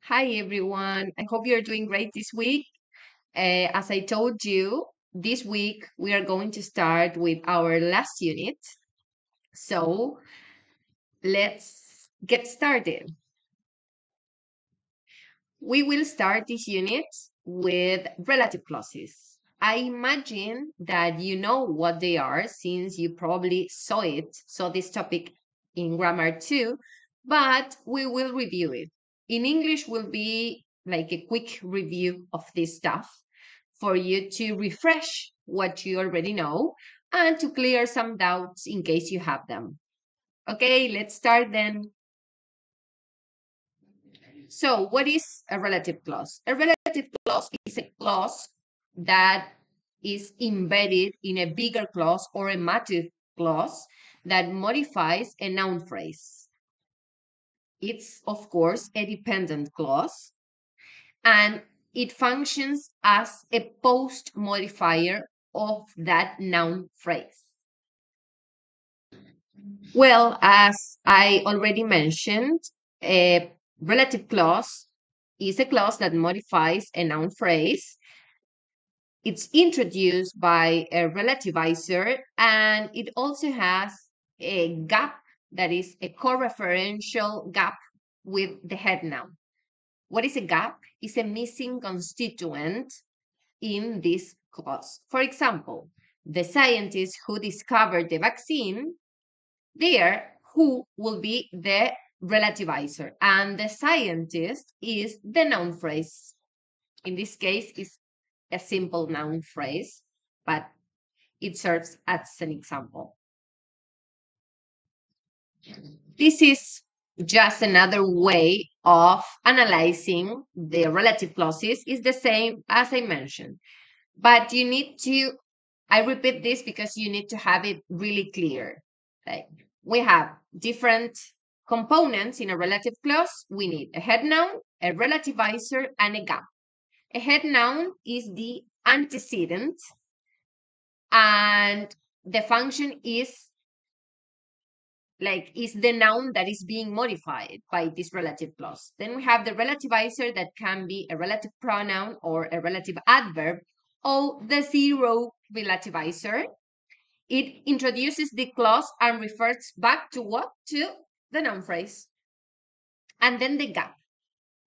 Hi everyone. I hope you're doing great this week. As I told you, this week we are going to start with our last unit. So let's get started. We will start this unit with relative clauses. I imagine that you know what they are since you probably saw this topic in grammar too, but we will review it. In English will be like a quick review of this stuff for you to refresh what you already know and to clear some doubts in case you have them. Okay, let's start then. So, what is a relative clause? A relative clause is a clause that is embedded in a bigger clause or a massive clause that modifies a noun phrase. It's, of course, a dependent clause, and it functions as a post modifier of that noun phrase. Well, as I already mentioned, a relative clause is a clause that modifies a noun phrase. It's introduced by a relativizer, and it also has a gap that is a co-referential gap with the head noun. What is a gap? It's a missing constituent in this clause. For example, the scientists who discovered the vaccine, there, who will be the relativizer, and the scientist is the noun phrase. In this case, it's a simple noun phrase, but it serves as an example. This is just another way of analyzing the relative clauses. It's the same as I mentioned, but you need to, I repeat this because you need to have it really clear. Like we have different components in a relative clause. We need a head noun, a relativizer, and a gap. A head noun is the antecedent, and the function is the noun that is being modified by this relative clause. Then we have the relativizer that can be a relative pronoun or a relative adverb, or the zero relativizer. It introduces the clause and refers back to what? To the noun phrase. And then the gap.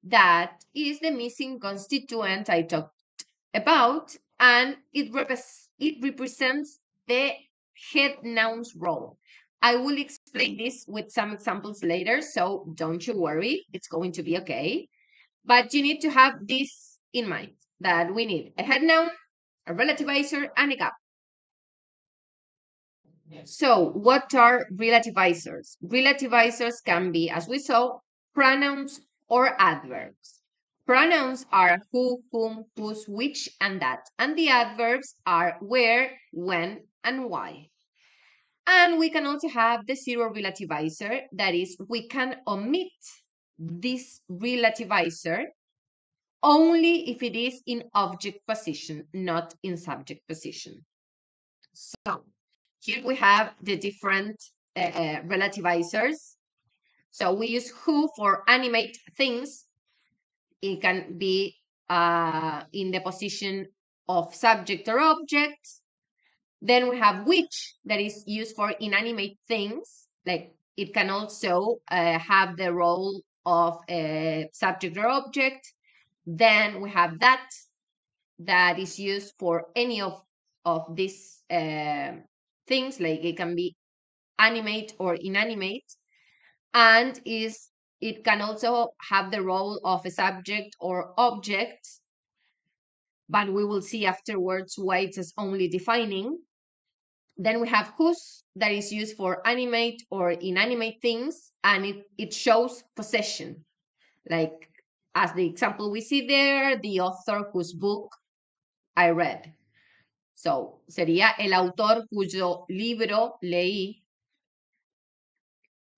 That is the missing constituent I talked about, and it represents the head noun's role. I will explain this with some examples later, so don't you worry, it's going to be okay. But you need to have this in mind, that we need a head noun, a relativizer, and a gap. So what are relativizers? Relativizers can be, as we saw, pronouns or adverbs. Pronouns are who, whom, whose, which, and that. And the adverbs are where, when, and why. And we can also have the zero relativizer. That is, we can omit this relativizer only if it is in object position, not in subject position. So here we have the different relativizers. So we use who for animate things. It can be in the position of subject or object. Then we have which, that is used for inanimate things. Like it can also have the role of a subject or object. Then we have that is used for any of these things, like it can be animate or inanimate, and it can also have the role of a subject or object, but we will see afterwards why it is only defining. Then we have whose, that is used for animate or inanimate things, and it shows possession, like as the example we see there, the author whose book I read. So, sería el autor cuyo libro leí.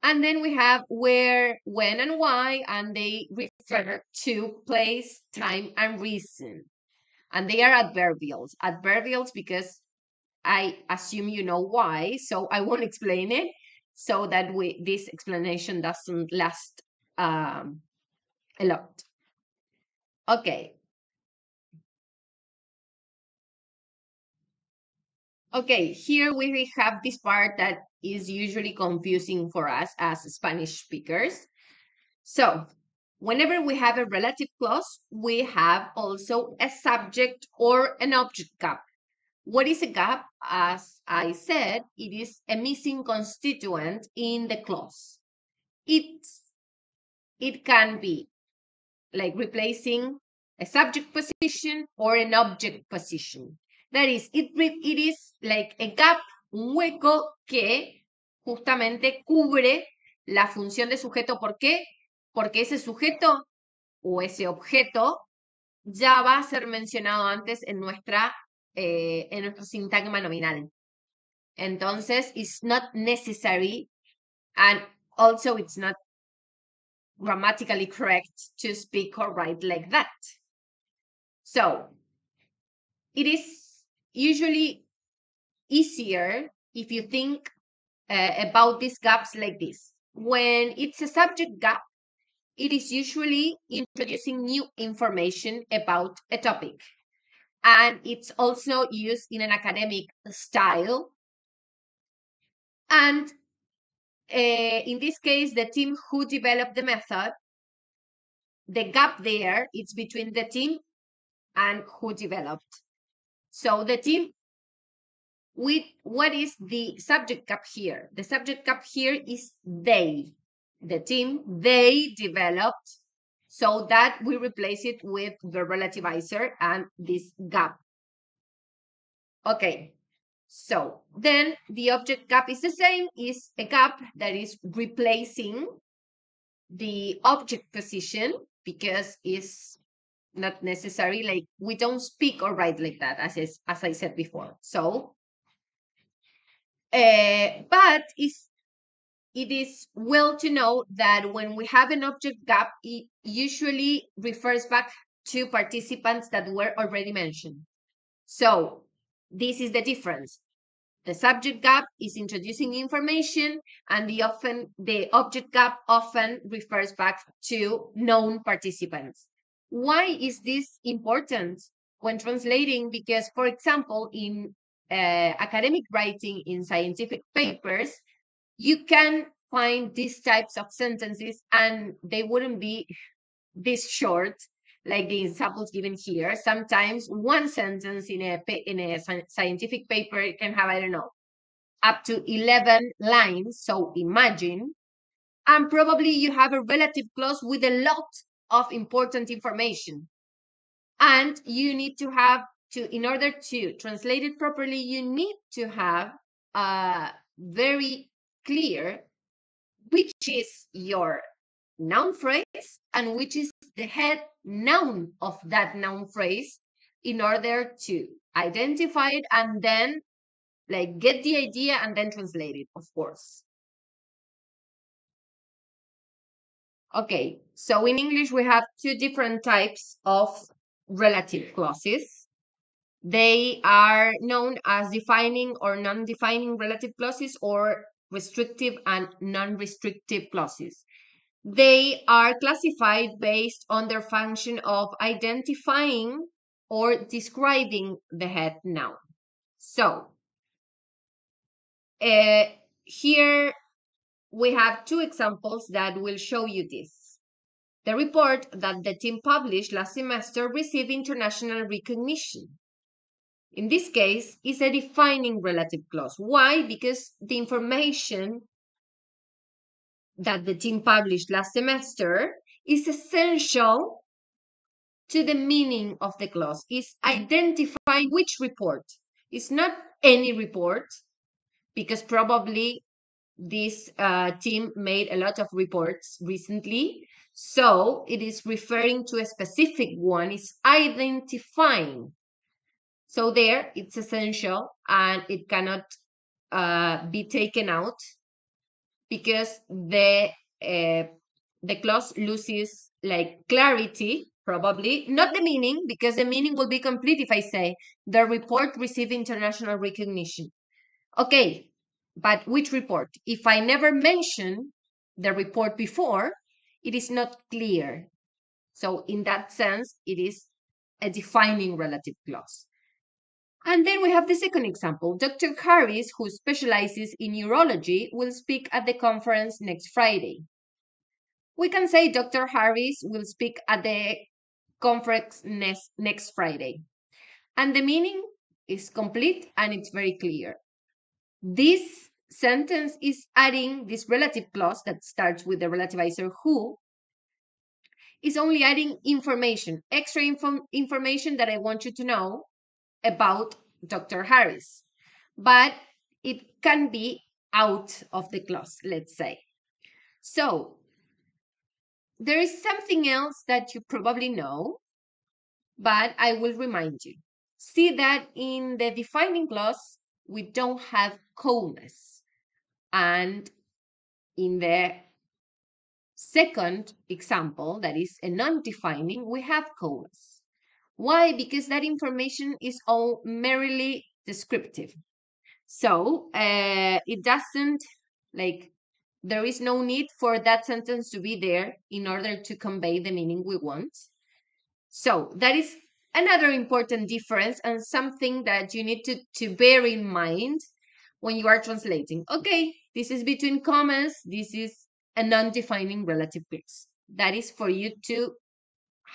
And then we have where, when, and why, and they refer to place, time, and reason. And they are adverbials. Adverbials because I assume you know why, so I won't explain it so that this explanation doesn't last a lot. Okay. Okay, here we have this part that is usually confusing for us as Spanish speakers. So, whenever we have a relative clause, we have also a subject or an object gap. What is a gap? As I said, it is a missing constituent in the clause. It can be like replacing a subject position or an object position. That is, it is like a gap, un hueco que justamente cubre la función de sujeto. ¿Por qué? Porque ese sujeto o ese objeto ya va a ser mencionado antes en nuestro sintagma nominal. Entonces, it's not necessary, and also it's not grammatically correct to speak or write like that. So, it is usually easier if you think about these gaps like this. When it's a subject gap, it is usually introducing new information about a topic. And it's also used in an academic style. And in this case, the team who developed the method, the gap there, it's between the team and who developed. So the team, with what is the subject gap here? The subject gap here is they. The team, they developed, so that we replace it with the relativizer and this gap. Okay, so then the object gap is the same, is a gap that is replacing the object position because it's not necessary, like we don't speak or write like that, as I said before. So, but it is well to know that when we have an object gap, it usually refers back to participants that were already mentioned. So this is the difference. The subject gap is introducing information, and the object gap often refers back to known participants. Why is this important when translating? Because, for example, in academic writing in scientific papers, you can find these types of sentences and they wouldn't be this short like the examples given here. Sometimes one sentence in a scientific paper can have, I don't know, up to 11 lines. So imagine, and probably you have a relative clause with a lot of important information. And you need to have to, in order to translate it properly, you need to have very clear which is your noun phrase and which is the head noun of that noun phrase in order to identify it and then like get the idea and then translate it, of course. Okay, so in English we have two different types of relative clauses. They are known as defining or non-defining relative clauses, or restrictive and non-restrictive clauses. They are classified based on their function of identifying or describing the head noun. So, here we have two examples that will show you this. The report that the team published last semester received international recognition. In this case, is a defining relative clause. Why? Because the information that the team published last semester is essential to the meaning of the clause. Is identifying which report. It's not any report, because probably this team made a lot of reports recently. So it is referring to a specific one, it's identifying. So there, it's essential and it cannot be taken out because the clause loses like clarity, probably not the meaning, because the meaning will be complete if I say the report received international recognition. Okay, but which report? If I never mention the report before, it is not clear. So in that sense, it is a defining relative clause. And then we have the second example. Dr. Harris, who specializes in neurology, will speak at the conference next Friday. We can say Dr. Harris will speak at the conference next Friday. And the meaning is complete and it's very clear. This sentence is adding this relative clause that starts with the relativizer who, is only adding information, extra information that I want you to know about Dr. Harris. But it can be out of the clause, let's say. So there is something else that you probably know, but I will remind you. See that in the defining clause, we don't have comas. And in the second example, that is a non-defining, we have comas. Why? Because that information is all merely descriptive. So it doesn't, like, there is no need for that sentence to be there in order to convey the meaning we want. So that is another important difference and something that you need to bear in mind when you are translating. Okay, this is between commas, this is a non-defining relative clause. That is for you to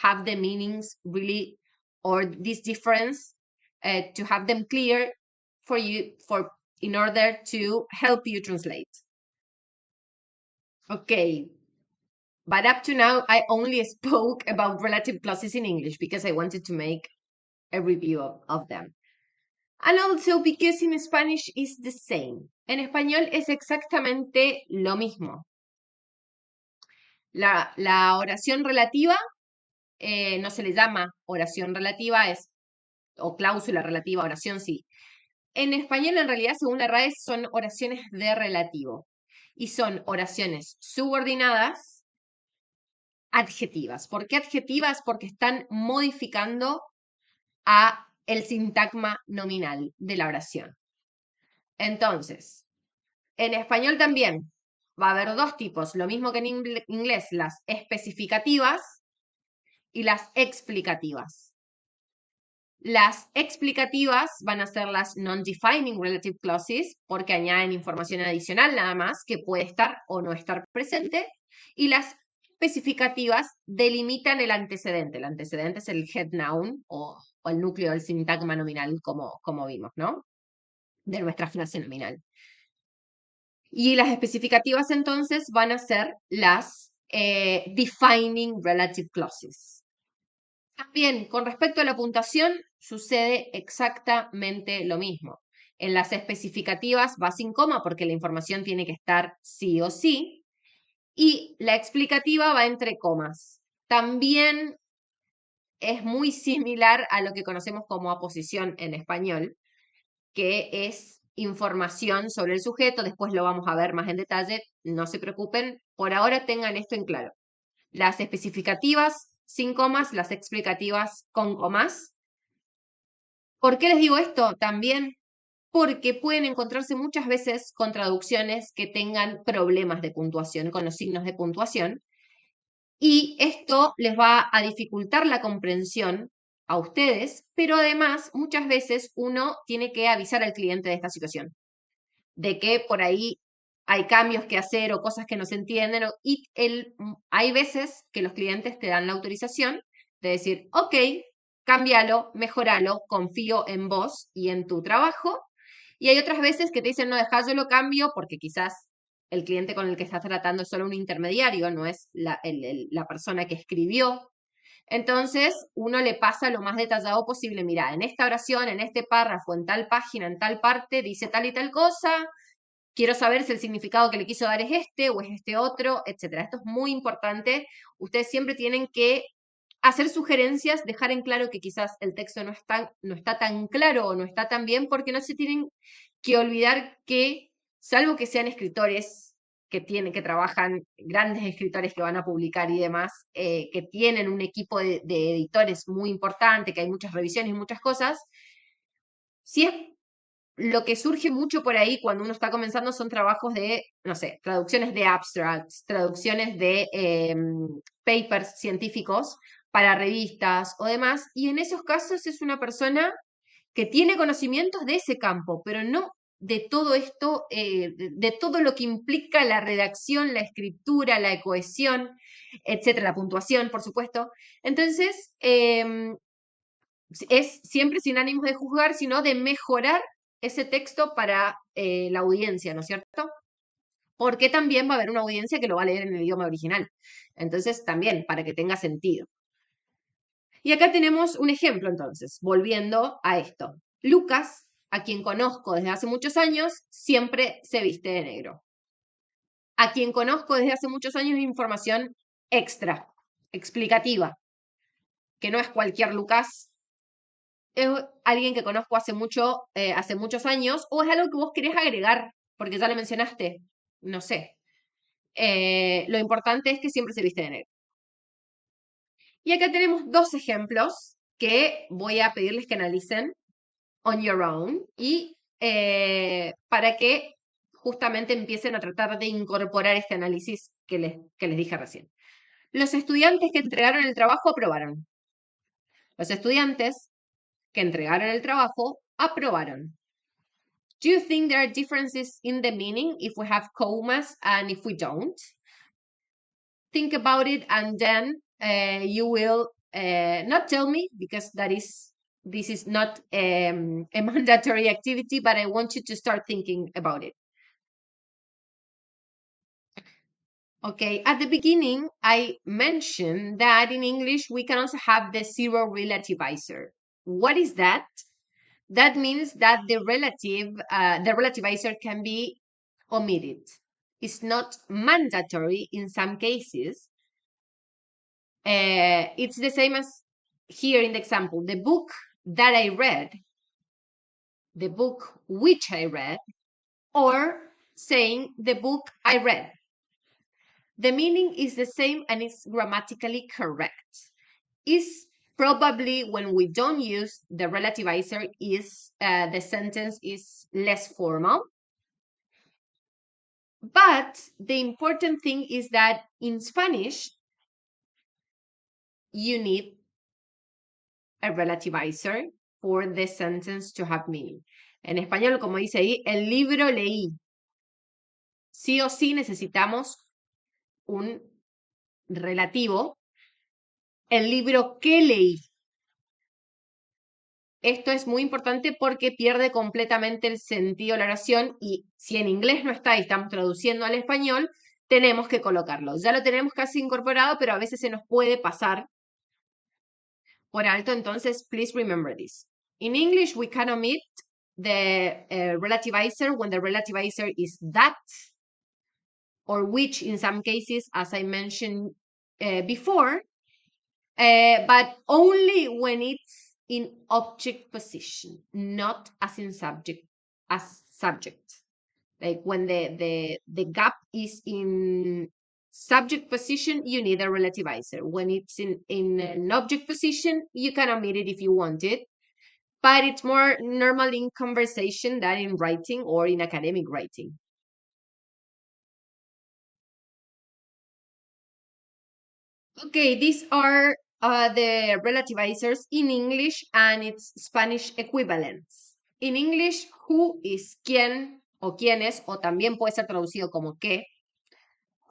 have the meanings really, or this difference, to have them clear for you, in order to help you translate. Okay, but up to now, I only spoke about relative clauses in English because I wanted to make a review of them. And also because in Spanish is the same. En español es exactamente lo mismo. La oración relativa no se le llama oración relativa, o cláusula relativa, oración sí. En español, en realidad, según la RAE, son oraciones de relativo. Y son oraciones subordinadas adjetivas. ¿Por qué adjetivas? Porque están modificando a el sintagma nominal de la oración. Entonces, en español también va a haber dos tipos, lo mismo que en inglés, las especificativas y las explicativas. Las explicativas van a ser las non-defining relative clauses porque añaden información adicional nada más que puede estar o no estar presente. Y las especificativas delimitan el antecedente. El antecedente es el head noun o el núcleo del sintagma nominal como vimos, ¿no? De nuestra frase nominal. Y las especificativas entonces van a ser las defining relative clauses. También, con respecto a la puntuación, sucede exactamente lo mismo. En las especificativas va sin coma porque la información tiene que estar sí o sí. Y la explicativa va entre comas. También es muy similar a lo que conocemos como aposición en español, que es información sobre el sujeto. Después lo vamos a ver más en detalle. No se preocupen. Por ahora tengan esto en claro. Las especificativas sin comas, las explicativas con comas. ¿Por qué les digo esto? También porque pueden encontrarse muchas veces con traducciones que tengan problemas de puntuación, con los signos de puntuación, y esto les va a dificultar la comprensión a ustedes, pero además muchas veces uno tiene que avisar al cliente de esta situación, de que por ahí hay cambios que hacer o cosas que no se entienden, y hay veces que los clientes te dan la autorización de decir, ok, cámbialo, mejoralo, confío en vos y en tu trabajo. Y hay otras veces que te dicen, no, dejá, yo lo cambio, porque quizás el cliente con el que estás tratando es solo un intermediario, no es la persona que escribió. Entonces, uno le pasa lo más detallado posible. Mira, en esta oración, en este párrafo, en tal página, en tal parte, dice tal y tal cosa. Quiero saber si el significado que le quiso dar es este o es este otro, etc. Esto es muy importante. Ustedes siempre tienen que hacer sugerencias, dejar en claro que quizás el texto no está tan claro o no está tan bien, porque no se tienen que olvidar que, salvo que sean escritores que trabajan, grandes escritores que van a publicar y demás, que tienen un equipo de editores muy importante, que hay muchas revisiones y muchas cosas, si es lo que surge mucho por ahí cuando uno está comenzando son trabajos de, no sé, traducciones de abstracts, traducciones de papers científicos para revistas o demás, y en esos casos es una persona que tiene conocimientos de ese campo, pero no de todo esto, de todo lo que implica la redacción, la escritura, la cohesión, etcétera, la puntuación, por supuesto. Entonces, es siempre sin ánimos de juzgar, sino de mejorar ese texto para la audiencia, ¿no es cierto? Porque también va a haber una audiencia que lo va a leer en el idioma original. Entonces, también, para que tenga sentido. Y acá tenemos un ejemplo, entonces, volviendo a esto. Lucas, a quien conozco desde hace muchos años, siempre se viste de negro. A quien conozco desde hace muchos años, información extra, explicativa, que no es cualquier Lucas, es alguien que conozco hace muchos años, o es algo que vos querés agregar, porque ya lo mencionaste, no sé. Lo importante es que siempre se viste de negro. Y acá tenemos dos ejemplos que voy a pedirles que analicen on your own y para que justamente empiecen a tratar de incorporar este análisis que les dije recién. Los estudiantes que entregaron el trabajo aprobaron. Los estudiantes que entregaron el trabajo aprobaron. Do you think there are differences in the meaning if we have commas and if we don't? Think about it and then you will not tell me because this is not a mandatory activity, but I want you to start thinking about it. Okay, at the beginning, I mentioned that in English, we can also have the zero relativizer. What is that? That means that the relativizer can be omitted. It's not mandatory in some cases. It's the same as here in the example. The book that I read, the book which I read, or saying the book I read. The meaning is the same and it's grammatically correct. Is probably when we don't use the relativizer is the sentence is less formal. But the important thing is that in Spanish, you need a relativizer for the sentence to have meaning. En español, como dice ahí, el libro leí. Sí o sí necesitamos un relativo. El libro que leí. Esto es muy importante porque pierde completamente el sentido de la oración y si en inglés no está y estamos traduciendo al español, tenemos que colocarlo. Ya lo tenemos casi incorporado, pero a veces se nos puede pasar por alto, entonces, please remember this. In English, we can omit the relativizer when the relativizer is that or which in some cases, as I mentioned before, but only when it's in object position, not as in subject, as subject. Like when the gap is in subject position, you need a relativizer. When it's in an object position, you can omit it if you want it, but it's more normal in conversation than in writing or in academic writing. Okay, these are the relativizers in English and its Spanish equivalents. In English, who is quién o quiénes, o también puede ser traducido como qué.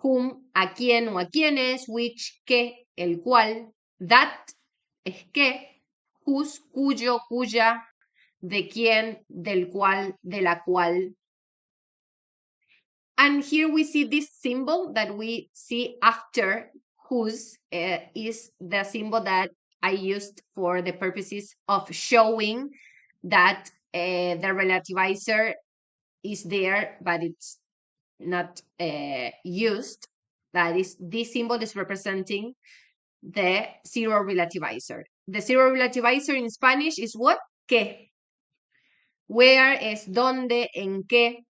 Whom, a quién o a quiénes. Which, qué, el cual. That es qué. Whose, cuyo, cuya. De quién, del cual, de la cual. And here we see this symbol that we see after whose is the symbol that I used for the purposes of showing that the relativizer is there, but it's not used. That is, this symbol is representing the zero relativizer. The zero relativizer in Spanish is what? ¿Qué? Where es dónde, en qué.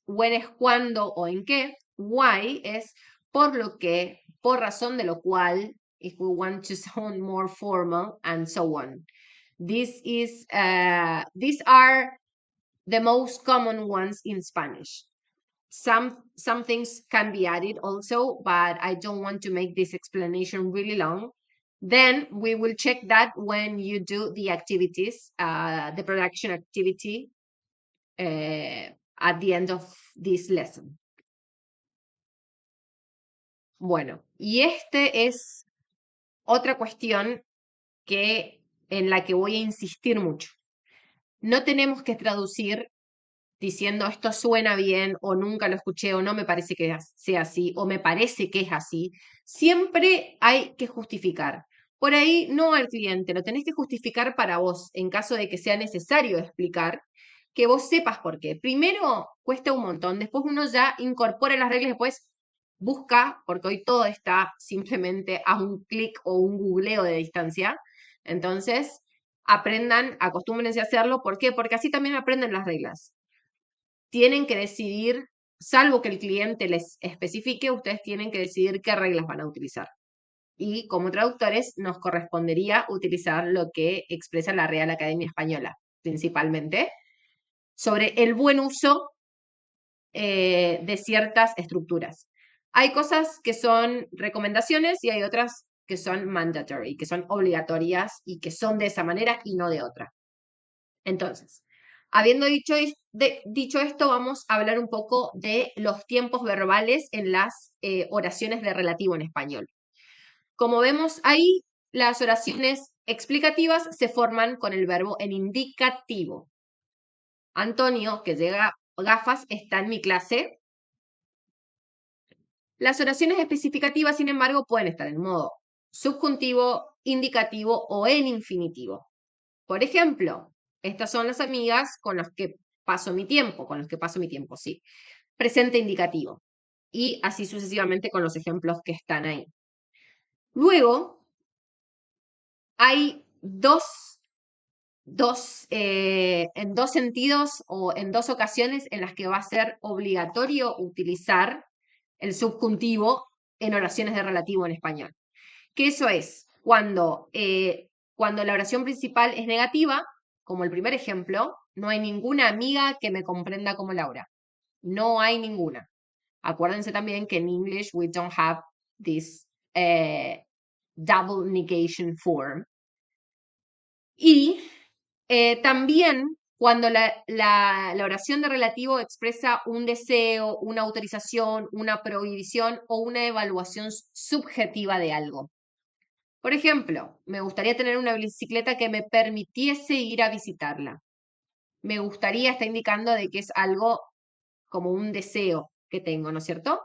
When es cuándo o en qué. Why es por lo que, por razón de lo cual, if we want to sound more formal, and so on. These are the most common ones in Spanish. Some things can be added also, but I don't want to make this explanation really long. Then we will check that when you do the activities, the production activity at the end of this lesson. Bueno, y este es otra cuestión en la que voy a insistir mucho. No tenemos que traducir diciendo esto suena bien o nunca lo escuché o no me parece que sea así o me parece que es así. Siempre hay que justificar. Por ahí no al cliente, lo tenés que justificar para vos en caso de que sea necesario explicar, que vos sepas por qué. Primero cuesta un montón, después uno ya incorpora las reglas, después busca, porque hoy todo está simplemente a un clic o un googleo de distancia. Entonces, aprendan, acostúmbrense a hacerlo. ¿Por qué? Porque así también aprenden las reglas. Tienen que decidir, salvo que el cliente les especifique, ustedes tienen que decidir qué reglas van a utilizar. Y como traductores nos correspondería utilizar lo que expresa la Real Academia Española, principalmente, sobre el buen uso de ciertas estructuras. Hay cosas que son recomendaciones y hay otras que son mandatory, que son obligatorias y que son de esa manera y no de otra. Entonces, habiendo dicho esto, vamos a hablar un poco de los tiempos verbales en las oraciones de relativo en español. Como vemos ahí, las oraciones explicativas se forman con el verbo en indicativo. Antonio, que llega gafas, está en mi clase. Las oraciones especificativas, sin embargo, pueden estar en modo subjuntivo, indicativo o en infinitivo. Por ejemplo, estas son las amigas con las que paso mi tiempo, sí. Presente indicativo. Y así sucesivamente con los ejemplos que están ahí. Luego, hay en dos sentidos o en dos ocasiones en las que va a ser obligatorio utilizar el subjuntivo en oraciones de relativo en español. Que eso es cuando la oración principal es negativa, como el primer ejemplo, no hay ninguna amiga que me comprenda como Laura. No hay ninguna. Acuérdense también que en English we don't have this double negation form. Y también cuando la oración de relativo expresa un deseo, una autorización, una prohibición o una evaluación subjetiva de algo. Por ejemplo, me gustaría tener una bicicleta que me permitiese ir a visitarla. Me gustaría está indicando de que es algo como un deseo que tengo, ¿no es cierto?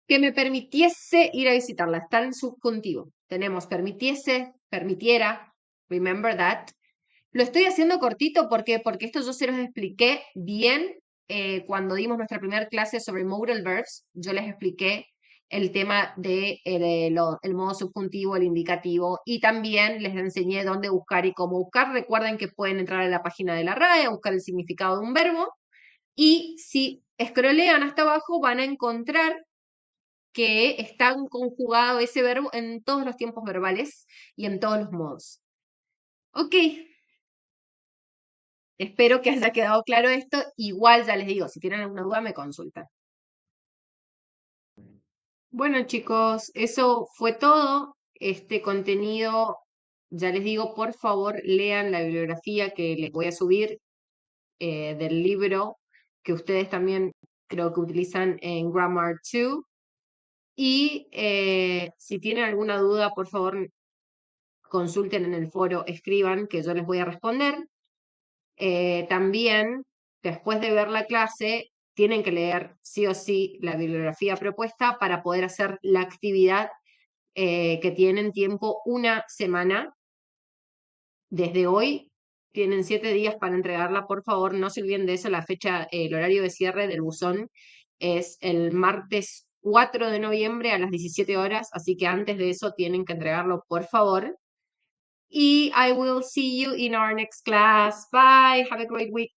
Que me permitiese ir a visitarla, está en subjuntivo. Tenemos permitiese, permitiera, remember that. Lo estoy haciendo cortito porque esto yo se los expliqué bien cuando dimos nuestra primera clase sobre modal verbs. Yo les expliqué el tema de el modo subjuntivo, el indicativo, y también les enseñé dónde buscar y cómo buscar. Recuerden que pueden entrar a la página de la RAE a buscar el significado de un verbo, y si scrollean hasta abajo van a encontrar que está conjugado ese verbo en todos los tiempos verbales y en todos los modos. Ok, espero que haya quedado claro esto. Igual ya les digo, si tienen alguna duda me consultan. Bueno, chicos, eso fue todo. Este contenido, ya les digo, por favor, lean la bibliografía que les voy a subir del libro que ustedes también creo que utilizan en Grammar 2. Y si tienen alguna duda, por favor, consulten en el foro, escriban, que yo les voy a responder. También, después de ver la clase, tienen que leer sí o sí la bibliografía propuesta para poder hacer la actividad que tienen tiempo una semana. Desde hoy tienen 7 días para entregarla. Por favor, no se olviden de eso. La fecha, el horario de cierre del buzón es el martes 4 de noviembre a las 17 horas, así que antes de eso tienen que entregarlo, por favor. Y I will see you in our next class. Bye. Have a great week.